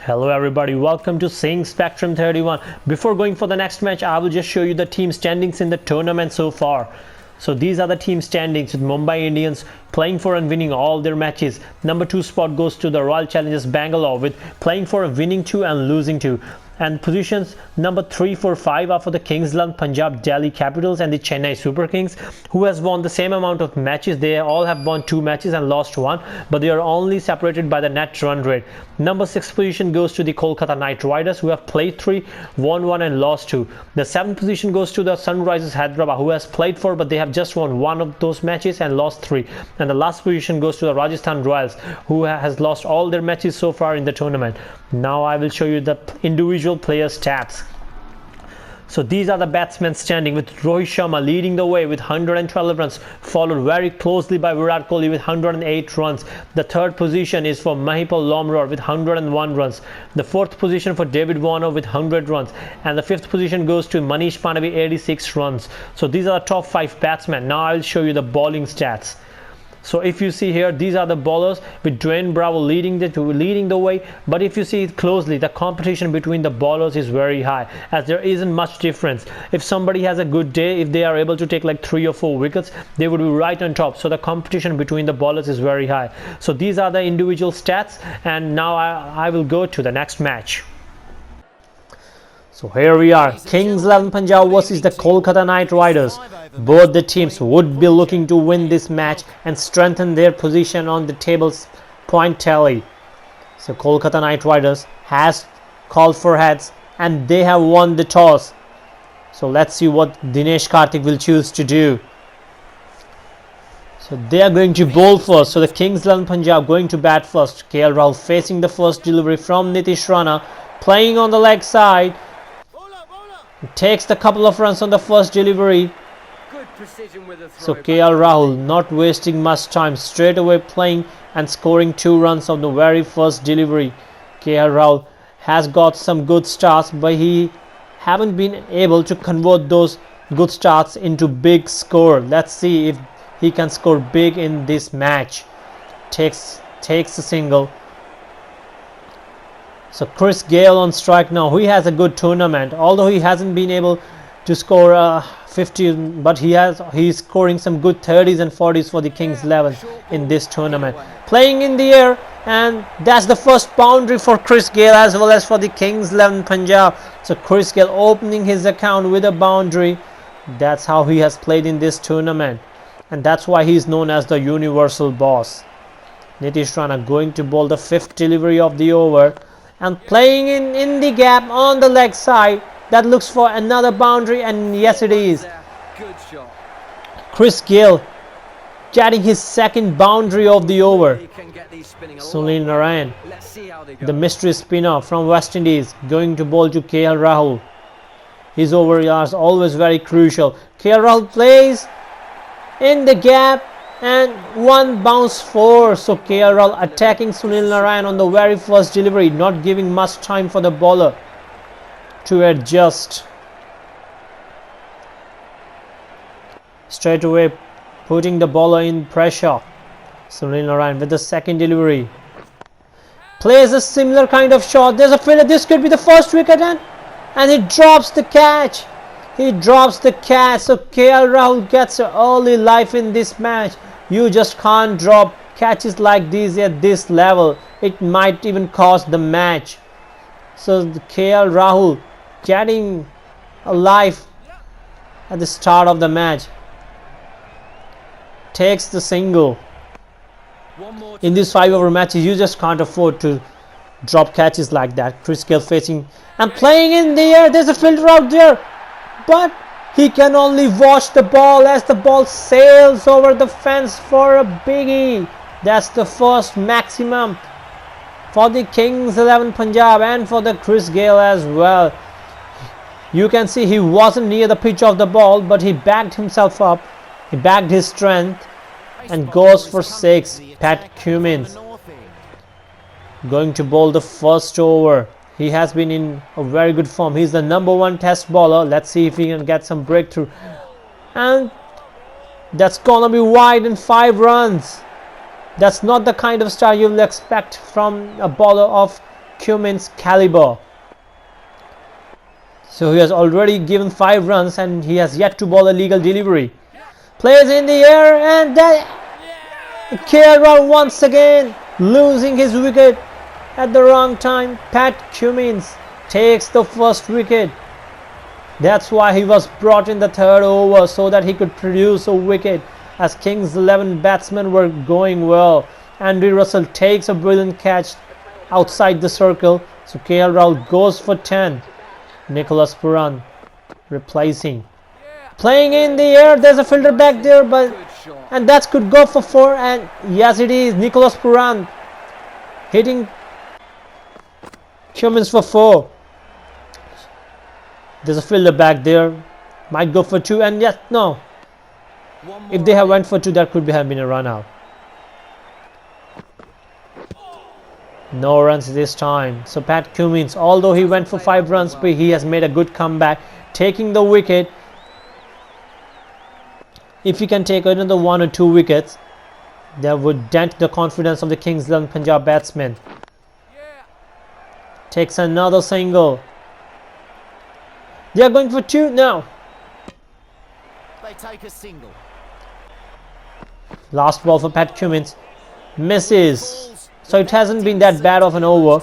Hello everybody, welcome to Sing Spectrum 31. Before going for the next match, I will just show you the team standings in the tournament so far. So these are the team standings with Mumbai Indians playing for and winning all their matches. Number 2 spot goes to the Royal Challengers Bangalore with playing for winning 2 and losing 2. And positions number 3, 4, 5 are for the Kings 11, Punjab, Delhi Capitals and the Chennai Super Kings, who has won the same amount of matches. They all have won 2 matches and lost 1, but they are only separated by the net run rate. Number 6 position goes to the Kolkata Knight Riders, who have played 3, won 1 and lost 2. The 7th position goes to the Sunrisers Hyderabad, who has played 4, but they have just won 1 of those matches and lost 3. And the last position goes to the Rajasthan Royals, who has lost all their matches so far in the tournament. Now I will show you the individual player stats. So these are the batsmen standing, with Rohit Sharma leading the way with 112 runs, followed very closely by Virat Kohli with 108 runs. The 3rd position is for Mahipal Lomror with 101 runs. The 4th position for David Warner with 100 runs. And the 5th position goes to Manish Pandey with 86 runs. So these are the top 5 batsmen. Now I will show you the bowling stats. So if you see here, these are the bowlers with Dwayne Bravo leading the way. But if you see it closely, the competition between the bowlers is very high, as there isn't much difference. If somebody has a good day, if they are able to take like 3 or 4 wickets, they would be right on top. So the competition between the bowlers is very high. So these are the individual stats, and now I will go to the next match. So here we are, Kings 11 Punjab versus the Kolkata Knight Riders. Both the teams would be looking to win this match and strengthen their position on the table's point tally. So Kolkata Knight Riders has called for heads and they have won the toss. So let's see what Dinesh Karthik will choose to do. So they are going to bowl first. So the Kings 11 Punjab going to bat first. KL Rahul facing the first delivery from Nitish Rana, playing on the leg side. Takes the couple of runs on the first delivery. So KL Rahul not wasting much time, straight away playing and scoring 2 runs on the very first delivery. KL Rahul has got some good starts, but he haven't been able to convert those good starts into big score. Let's see if he can score big in this match. Takes a single. So Chris Gayle on strike now. He has a good tournament, although he hasn't been able to score 50, but he's scoring some good 30s and 40s for the Kings 11 in this tournament. Playing in the air, and that's the first boundary for Chris Gayle as well as for the Kings 11 Punjab. So Chris Gayle opening his account with a boundary. That's how he has played in this tournament, and that's why he's known as the universal boss. Nitish Rana going to bowl the 5th delivery of the over, and playing in the gap on the leg side. That looks for another boundary, and yes it is. Chris Gayle getting his 2nd boundary of the over. Sunil Narine, the mystery spinner from West Indies, going to bowl to KL Rahul. His over yards always very crucial. KL Rahul plays in the gap and 1 bounce 4. So KL Rahul attacking Sunil Narine on the very first delivery, not giving much time for the bowler to adjust. Straight away putting the bowler in pressure. Sunil Narine with the 2nd delivery. Plays a similar kind of shot. There's a fielder. This could be the first wicket, and he drops the catch. He drops the catch. So KL Rahul gets an early life in this match. You just can't drop catches like these at this level. It might even cost the match. So the KL Rahul getting a life at the start of the match. Takes the single. In these 5-over matches, you just can't afford to drop catches like that. Chris Gayle facing and playing in the air. There's a fielder out there, but he can only watch the ball as the ball sails over the fence for a biggie. That's the first maximum for the Kings 11 Punjab and for the Chris Gayle as well. You can see he wasn't near the pitch of the ball, but he backed himself up. He backed his strength and goes for 6. Pat Cummins going to bowl the first over. He has been in a very good form. He's the number 1 test bowler. Let's see if he can get some breakthrough. And that's gonna be wide in 5 runs. That's not the kind of start you'll expect from a bowler of Cummins' caliber. So he has already given 5 runs and he has yet to bowl a legal delivery. Plays in the air and that KL once again losing his wicket at the wrong time. Pat Cummins takes the first wicket. That's why he was brought in the 3rd over, so that he could produce a wicket as Kings 11 batsmen were going well. Andy Russell takes a brilliant catch outside the circle. So KL Rahul goes for 10. Nicholas Puran replacing. Playing in the air, there's a fielder back there, and that could go for 4, and yes it is. Nicholas Puran hitting Cummins for 4. There's a fielder back there, might go for 2, and yes, no. If they have went for 2, that could have been a run out. No runs this time. So Pat Cummins, although he went for 5 runs, but he has made a good comeback, taking the wicket. If he can take another 1 or 2 wickets, that would dent the confidence of the Kings 11 Punjab batsmen. Takes another single. They are going for 2 now. They take a single. Last ball for Pat Cummins. Misses. So it hasn't been that bad of an over.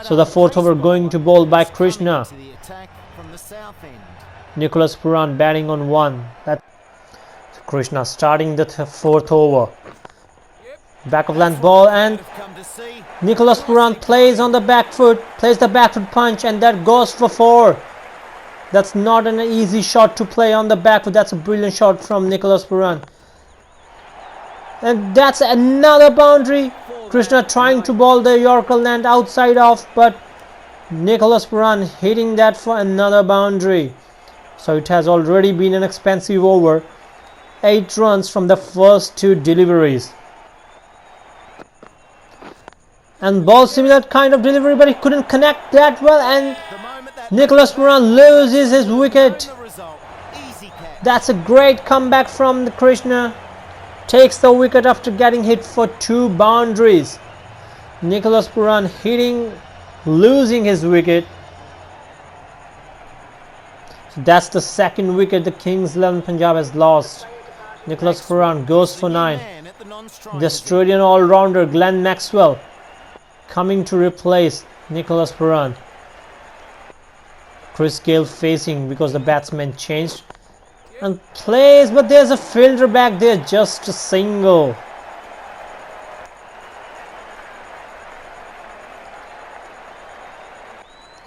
So the 4th over going to bowl by Krishna. Nicholas Puran batting on 1. That's Krishna starting the 4th over. Back of length ball, and Nicholas Puran plays on the back foot, plays the back foot punch, and that goes for 4. That's not an easy shot to play on the back foot. That's a brilliant shot from Nicholas Puran. And that's another boundary. Krishna trying to bowl the Yorker land outside off, but Nicholas Puran hitting that for another boundary. So it has already been an expensive over. 8 runs from the first 2 deliveries. And ball similar kind of delivery, but he couldn't connect that well, and Nicholas Puran loses his wicket. That's a great comeback from the Krishna. Takes the wicket after getting hit for 2 boundaries. Nicholas Puran losing his wicket. So that's the 2nd wicket the Kings 11 Punjab has lost. Nicholas Puran goes for 9. The Australian all-rounder Glenn Maxwell coming to replace Nicholas Puran. Chris Gayle facing because the batsman changed. And plays, but there's a fielder back there, just a single.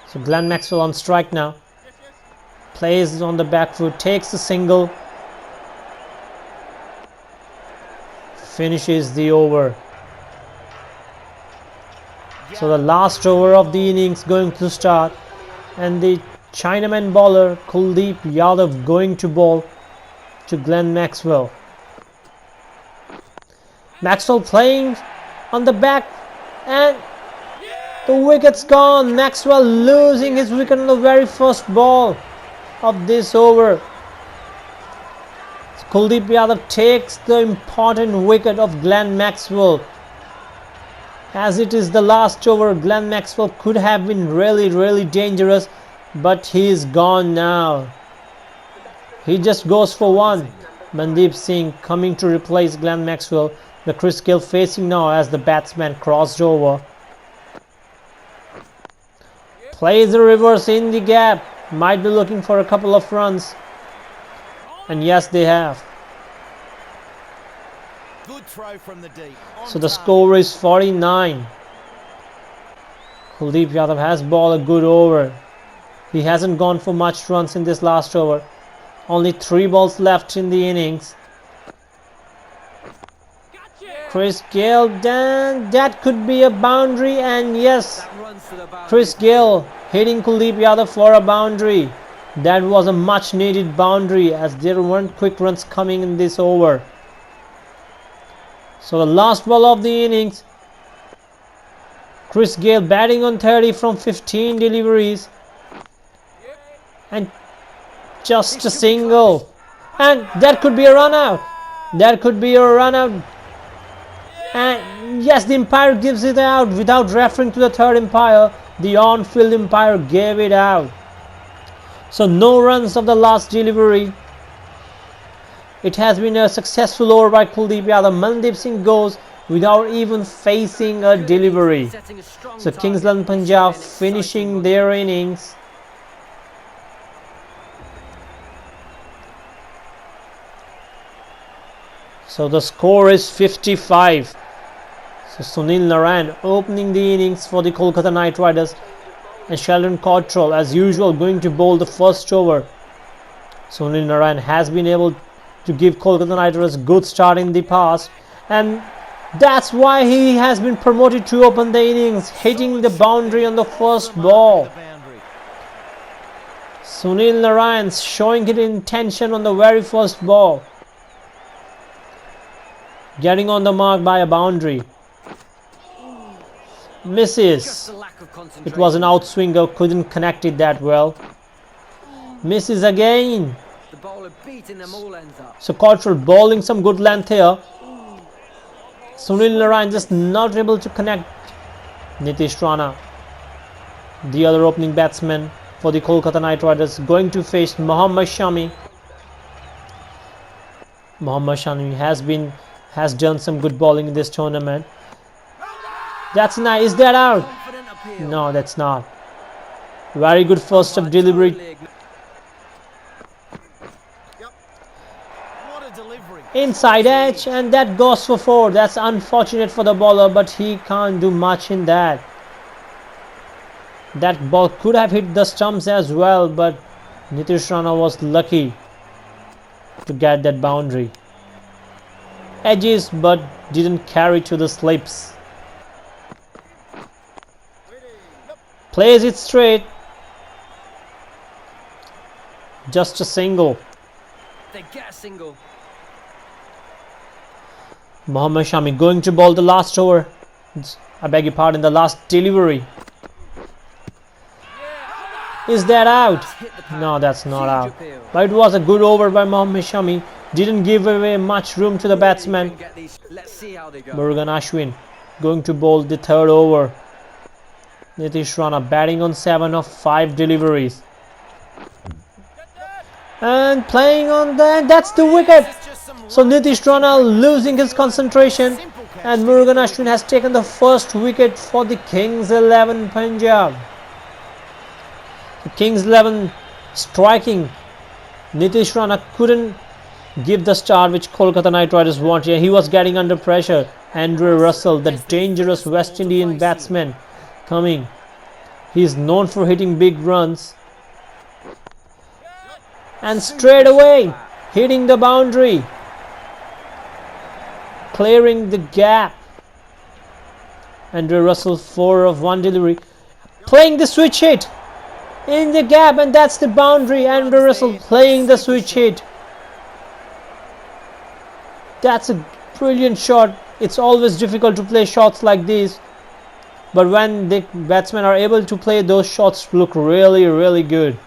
So Glenn Maxwell on strike now. Plays on the back foot, takes a single. Finishes the over. So the last over of the innings going to start, and the Chinaman bowler Kuldeep Yadav going to bowl to Glenn Maxwell. Maxwell playing on the back, and the wicket's gone. Maxwell losing his wicket on the very first ball of this over. Kuldeep Yadav takes the important wicket of Glenn Maxwell. As it is the last over, Glenn Maxwell could have been really dangerous, but he is gone now. He just goes for 1. Mandeep Singh coming to replace Glenn Maxwell. The Chris Gayle facing now as the batsman crossed over. Plays the reverse in the gap. Might be looking for a couple of runs. And yes, they have. Good throw from the deep. So the score is 49. Kuldeep Yadav has bowled a good over. He hasn't gone for much runs in this last over. Only 3 balls left in the innings. Chris Gayle, then that could be a boundary, and yes, Chris Gayle hitting Kuldeep Yadav for a boundary. That was a much needed boundary as there weren't quick runs coming in this over. So the last ball of the innings, Chris Gayle batting on 30 from 15 deliveries, and just a single, and that could be a run out. That could be a run out. And Yes, the umpire gives it out without referring to the third umpire. The on-field umpire gave it out. So no runs of the last delivery. It has been a successful over by Kuldeep Yadav. Mandeep Singh goes without even facing a delivery. So Kings 11 Punjab finishing their innings. So the score is 55. So Sunil Narayan opening the innings for the Kolkata Knight Riders, and Sheldon Cottrell as usual going to bowl the first over. Sunil Narayan has been able to give Kolkata Knight Riders a good start in the past, and that's why he has been promoted to open the innings, hitting the boundary on the first ball. Sunil Narayan showing his intention on the very first ball, getting on the mark by a boundary. Misses. It was an outswinger, couldn't connect it that well. Misses again. So Cottrell bowling some good length here. Sunil Narayan just not able to connect. Nitish Rana, the other opening batsman for the Kolkata Knight Riders, going to face Mohammad Shami. Mohammad Shami has done some good bowling in this tournament. That's nice. Is that out? No, that's not. Very good first of delivery. Inside edge, and that goes for 4. That's unfortunate for the bowler, but he can't do much in that. That ball could have hit the stumps as well, but Nitish Rana was lucky to get that boundary. Edges, but didn't carry to the slips. Plays it straight. Just a single. They get a single. Mohammad Shami going to bowl the last over. I beg your pardon, the last delivery. Is that out? No, that's not out. But it was a good over by Mohammad Shami. Didn't give away much room to the batsman. Murugan Ashwin going to bowl the third over. Nitish Rana batting on 7 of 5 deliveries. And playing on that, that's the wicket. So Nitish Rana losing his concentration, and Murugan Ashwin has taken the first wicket for the Kings 11 Punjab. The Kings 11 striking. Nitish Rana couldn't give the start which Kolkata Knight Riders wanted. He was getting under pressure. Andre Russell, the dangerous West Indian batsman, coming. He is known for hitting big runs, and straight away hitting the boundary, clearing the gap. Andre Russell 4 of 1 delivery, playing the switch hit in the gap, and that's the boundary. Andre Russell playing the switch hit. That's a brilliant shot. It's always difficult to play shots like these, but when the batsmen are able to play those shots, look really good.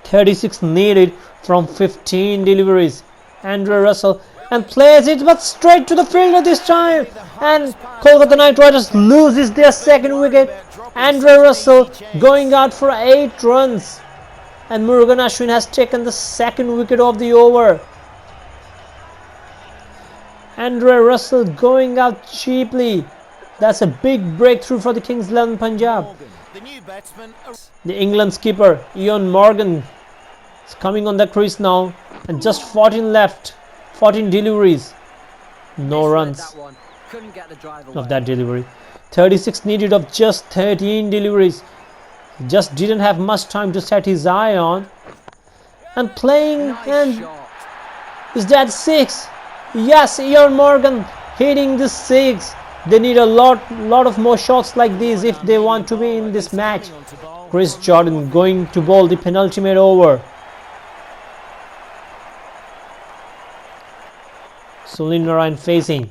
36 needed from 15 deliveries. Andre Russell, and plays it but straight to the fielder this time, and Kolkata Knight Riders loses their second wicket. Andre Russell going out for 8 runs, and Murugan Ashwin has taken the second wicket of the over. Andre Russell going out cheaply. That's a big breakthrough for the Kings 11 Punjab. The England skipper Ian Morgan is coming on the crease now, and just 14 left, 14 deliveries, no runs of that delivery. 36 needed of just 13 deliveries. Just didn't have much time to set his eye on, and playing, and is that 6? Yes, Ian Morgan hitting the 6. They need a lot of more shots like these if they want to be in this match. Chris Jordan going to bowl the penultimate over. Sunil Narayan facing.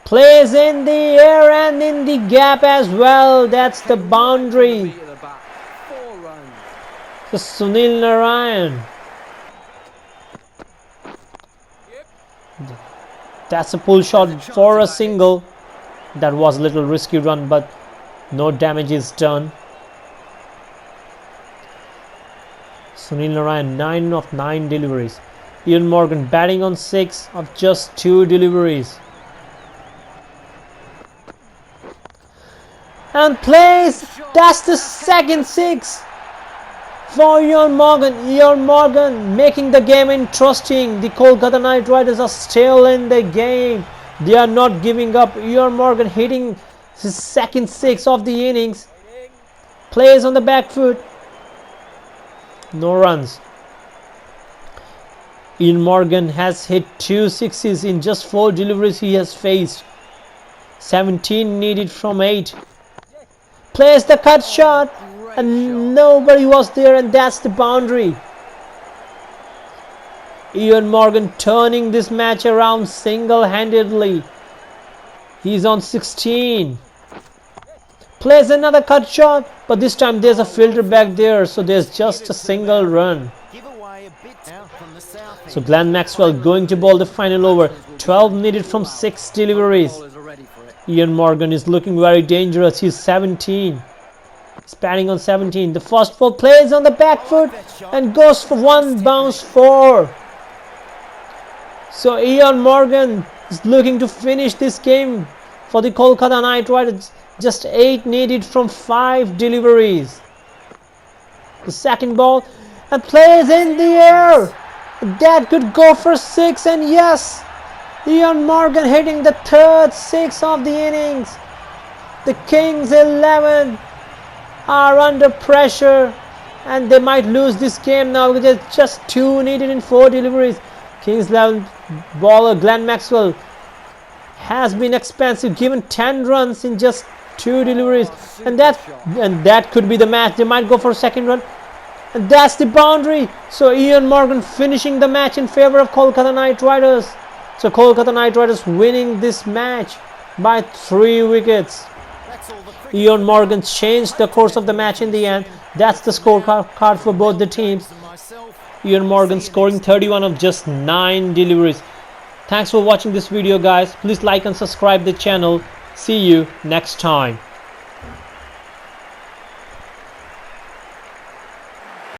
Plays in the air and in the gap as well. That's the boundary. So Sunil Narayan. That's a pull shot for a single. That was a little risky run, but no damage is done. Sunil Narayan 9 of 9 deliveries. Ian Morgan batting on 6 of just 2 deliveries. And plays. That's the second 6 for Ian Morgan. Ian Morgan making the game interesting. The Kolkata Knight Riders are still in the game. They are not giving up. Ian Morgan hitting his second 6 of the innings. Plays on the back foot. No runs. Ian Morgan has hit 2 sixes in just 4 deliveries he has faced. 17 needed from 8. Plays the cut shot and nobody was there, and that's the boundary. Ian Morgan turning this match around single-handedly. He's on 16. Plays another cut shot, but this time there's a filter back there, so there's just a single run. So Glenn Maxwell going to bowl the final over. 12 needed from 6 deliveries. Ian Morgan is looking very dangerous. He's 17. He's batting on 17. The first ball plays on the back foot and goes for 1 bounce 4. So Ian Morgan is looking to finish this game for the Kolkata Knight Riders. Just 8 needed from 5 deliveries. The second ball and plays in the air. That could go for 6, and yes, Ian Morgan hitting the third 6 of the innings. The Kings 11 are under pressure and they might lose this game now because there's just 2 needed in 4 deliveries. Kings 11 bowler Glenn Maxwell has been expensive, given 10 runs in just 2 deliveries, and that could be the match. They might go for a second run, and that's the boundary. So Ian Morgan finishing the match in favor of Kolkata Knight Riders. So Kolkata Knight Riders winning this match by 3 wickets. Ian Morgan changed the course of the match in the end. That's the scorecard for both the teams. Ian Morgan scoring 31 of just 9 deliveries. Thanks for watching this video, guys. Please like and subscribe the channel. See you next time.